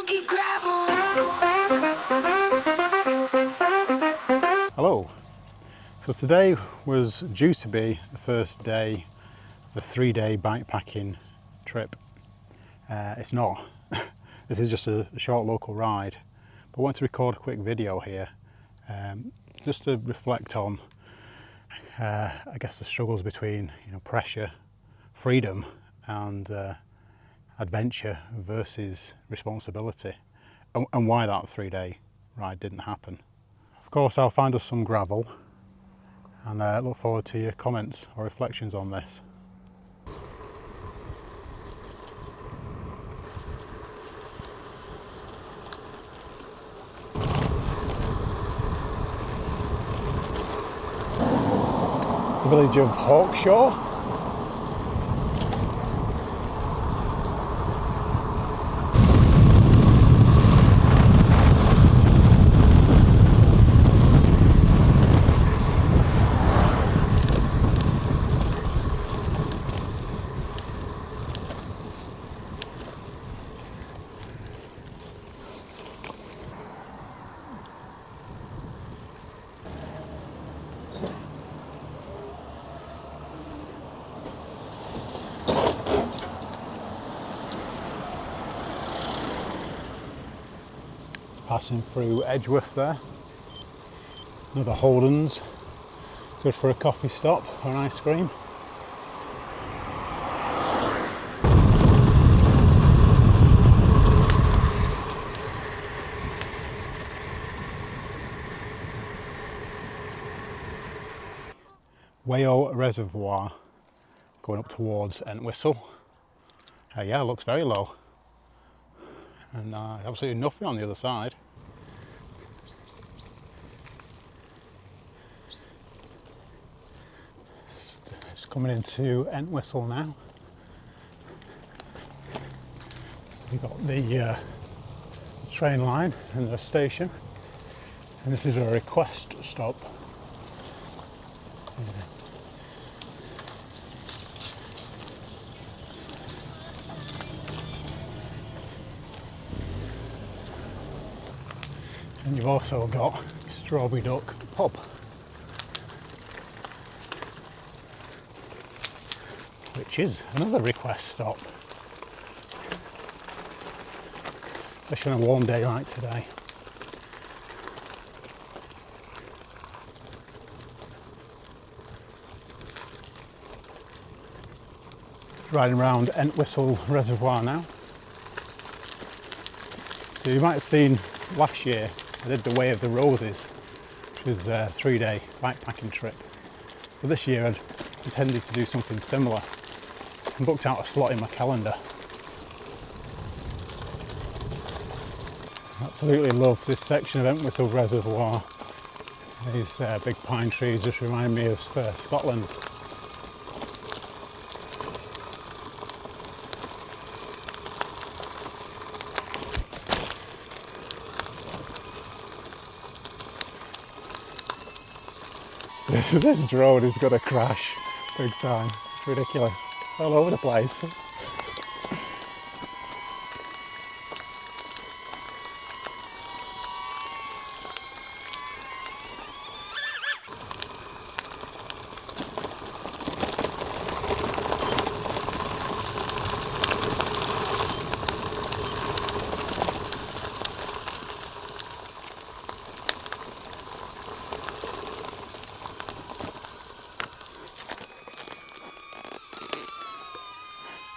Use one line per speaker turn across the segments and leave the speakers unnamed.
funky gravel.
Hello. So today was due to be the first day of a 3-day bikepacking trip. It's not. This is just a short local ride. But I want to record a quick video here just to reflect on I guess the struggles between pressure, freedom and adventure versus responsibility, and why that 3-day ride didn't happen. Of course, I'll find us some gravel and look forward to your comments or reflections on this. The village of Hawkshaw. Passing through Edgeworth there. Another Holden's. Good for a coffee stop or an ice cream. Wayo Reservoir going up towards Entwistle. Yeah, it looks very low. And absolutely nothing on the other side. It's coming into Entwistle now. So we've got the train line and the station, and this is a request stop. And you've also got Strawberry Duck pub, which is another request stop, especially on a warm day like today. Riding around Entwistle Reservoir now. So you might have seen last year I did the Way of the Roses, which was a 3-day bikepacking trip. But this year I'd intended to do something similar and booked out a slot in my calendar. Absolutely love this section of Entwistle Reservoir. These big pine trees just remind me of Scotland. This drone is going to crash big time. It's ridiculous. It's all over the place.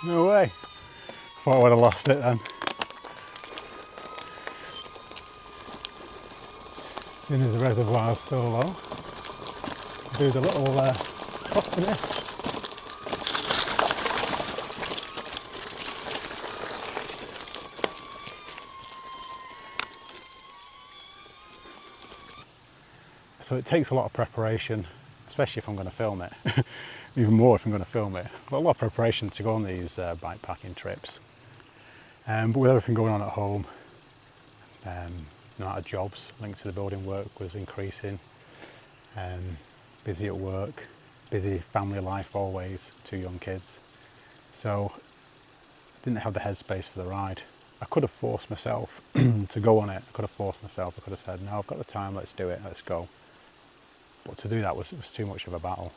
No way. Thought I would have lost it then. As soon as the reservoir's so low, do the little crossing here. So it takes a lot of preparation, especially if I'm going to film it. Even more if I'm going to film it. But a lot of preparation to go on these bikepacking trips. But with everything going on at home, the amount of jobs linked to the building work was increasing. Busy at work, busy family life always, 2 young kids. So didn't have the headspace for the ride. I could have forced myself to go on it. I could have forced myself. I could have said, no, I've got the time, let's do it, let's go. But to do that was too much of a battle.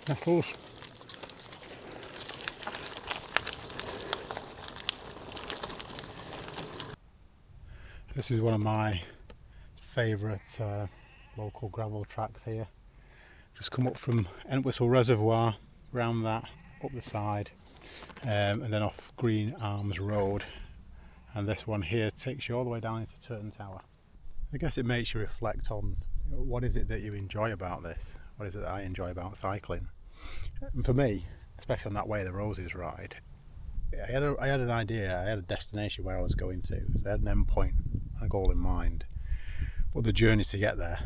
Nettles. This is one of my favourite local gravel tracks here. Just come up from Entwistle Reservoir, round that, up the side, and then off Green Arms Road. And this one here takes you all the way down into Turton Tower. I guess it makes you reflect on what is it that you enjoy about this? What is it that I enjoy about cycling? And for me, especially on that Way of the Roses ride, I had an idea, I had a destination where I was going to. So I had an end point, a goal in mind. But the journey to get there,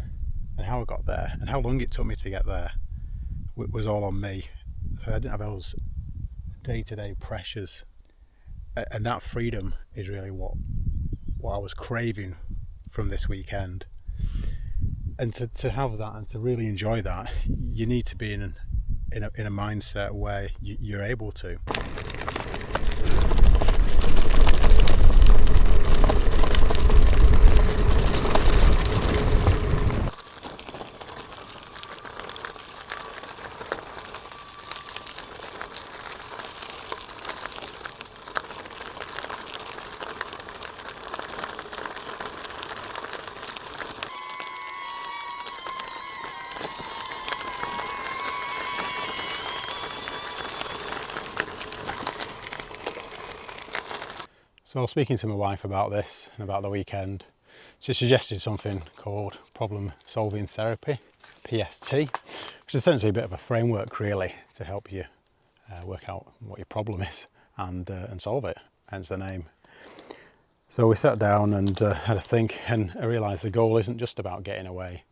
and how I got there, and how long it took me to get there, was all on me. So I didn't have those day-to-day pressures. And that freedom is really what I was craving from this weekend. And to have that and to really enjoy that, you need to be in a mindset where you're able to. So I was speaking to my wife about this and about the weekend. She suggested something called problem solving therapy, PST, which is essentially a bit of a framework really to help you work out what your problem is and solve it, hence the name. So we sat down and had a think, and I realised the goal isn't just about getting away.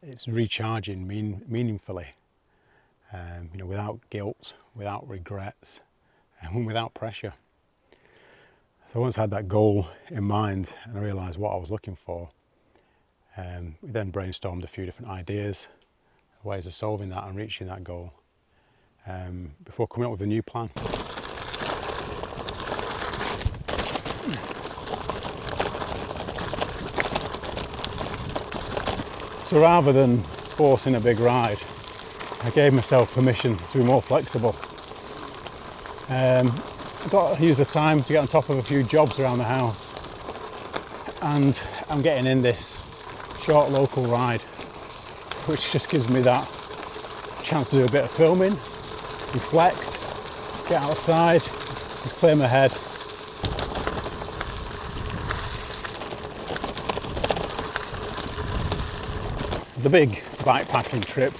It's recharging meaningfully, without guilt, without regrets, and without pressure. So once I had that goal in mind and I realised what I was looking for, we then brainstormed a few different ideas, ways of solving that and reaching that goal, before coming up with a new plan. So rather than forcing a big ride, I gave myself permission to be more flexible. I've got to use the time to get on top of a few jobs around the house, and I'm getting in this short local ride, which just gives me that chance to do a bit of filming, reflect, get outside, just clear my head. The big bikepacking trip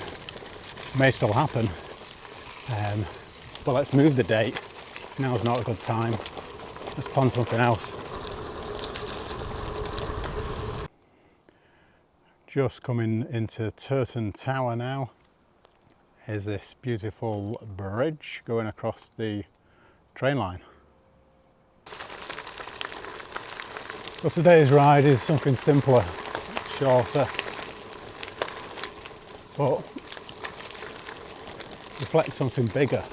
may still happen, but let's move the date. Now's not a good time. Let's plan something else. Just coming into Turton Tower now is this beautiful bridge going across the train line. Well, today's ride is something simpler, shorter, but reflects something bigger.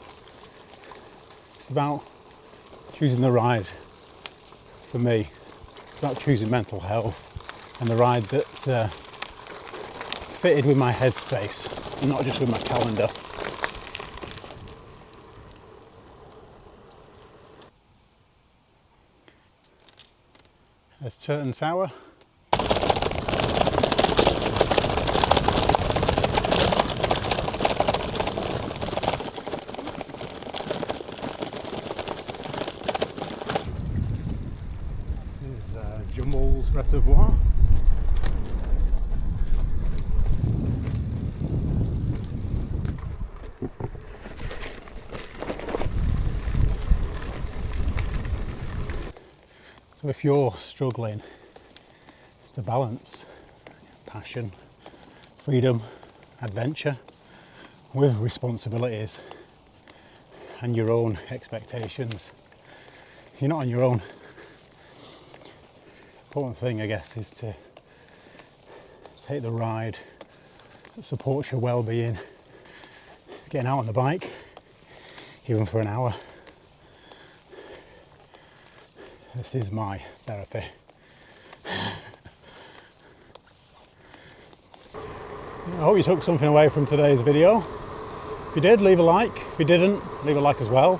It's about choosing the ride for me. It's about choosing mental health and the ride that's fitted with my headspace and not just with my calendar. There's Turton Tower. Jumble's Reservoir. So So if you're struggling to balance passion, freedom, adventure with responsibilities and your own expectations, you're not on your own. The important thing, I guess, is to take the ride that supports your well-being. Getting out on the bike, even for an hour. This is my therapy. I hope you took something away from today's video. If you did, leave a like. If you didn't, leave a like as well.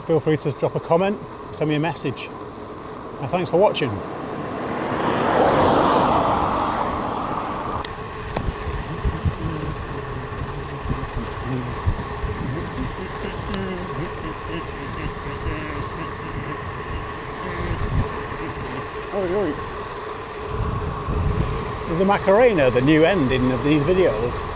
Feel free to drop a comment, send me a message. Thanks for watching. Is the Macarena the new ending of these videos?